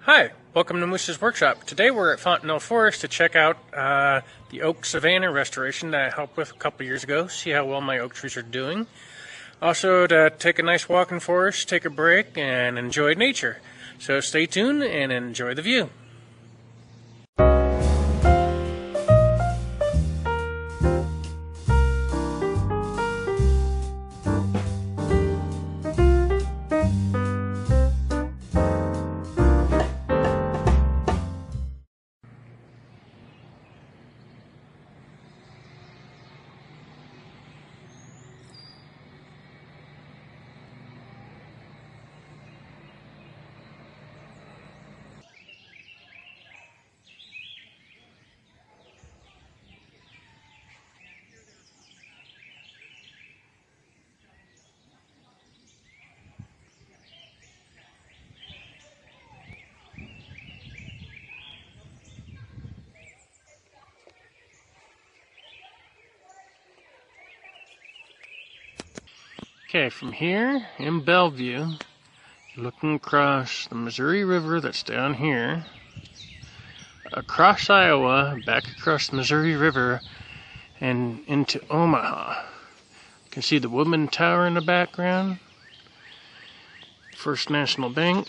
Hi, welcome to Moose's Workshop. Today we're at Fontenelle Forest to check out the oak savanna restoration that I helped with a couple years ago, see how well my oak trees are doing. Also to take a nice walk in the forest, take a break, and enjoy nature. So stay tuned and enjoy the view. Okay, from here in Bellevue, looking across the Missouri River that's down here, across Iowa, back across the Missouri River, and into Omaha. You can see the Woodman Tower in the background, First National Bank.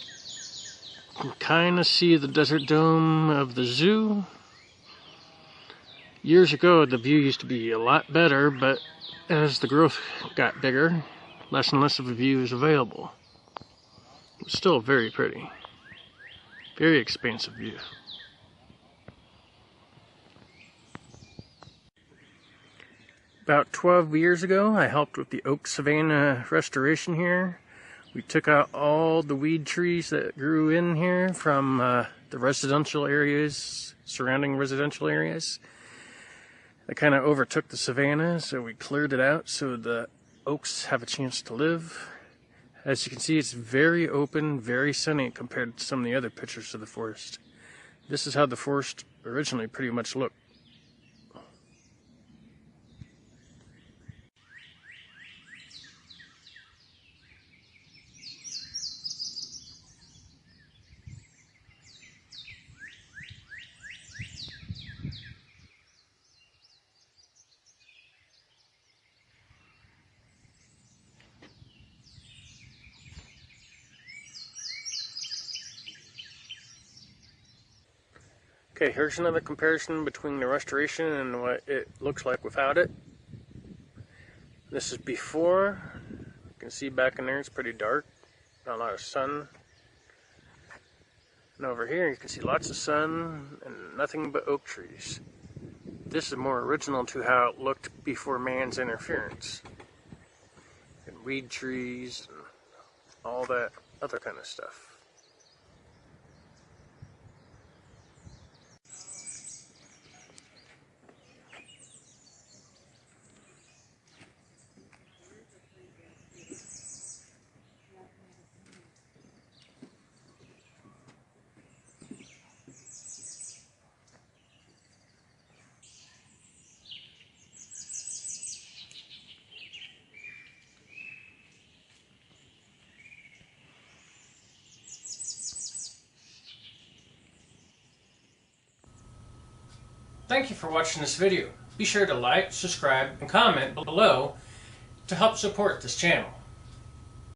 You can kind of see the Desert Dome of the zoo. Years ago, the view used to be a lot better, but as the growth got bigger, less and less of a view is available. It's still very pretty. Very expansive view. About 12 years ago, I helped with the oak savanna restoration here. We took out all the weed trees that grew in here from the residential areas, surrounding residential areas. They kind of overtook the savanna, so we cleared it out so the oaks have a chance to live. As you can see, it's very open, very sunny compared to some of the other pictures of the forest. This is how the forest originally pretty much looked. Okay, here's another comparison between the restoration and what it looks like without it. This is before. You can see back in there it's pretty dark, not a lot of sun. And over here you can see lots of sun and nothing but oak trees. This is more original to how it looked before man's interference. And weed trees and all that other kind of stuff. Thank you for watching this video. Be sure to like, subscribe, and comment below to help support this channel.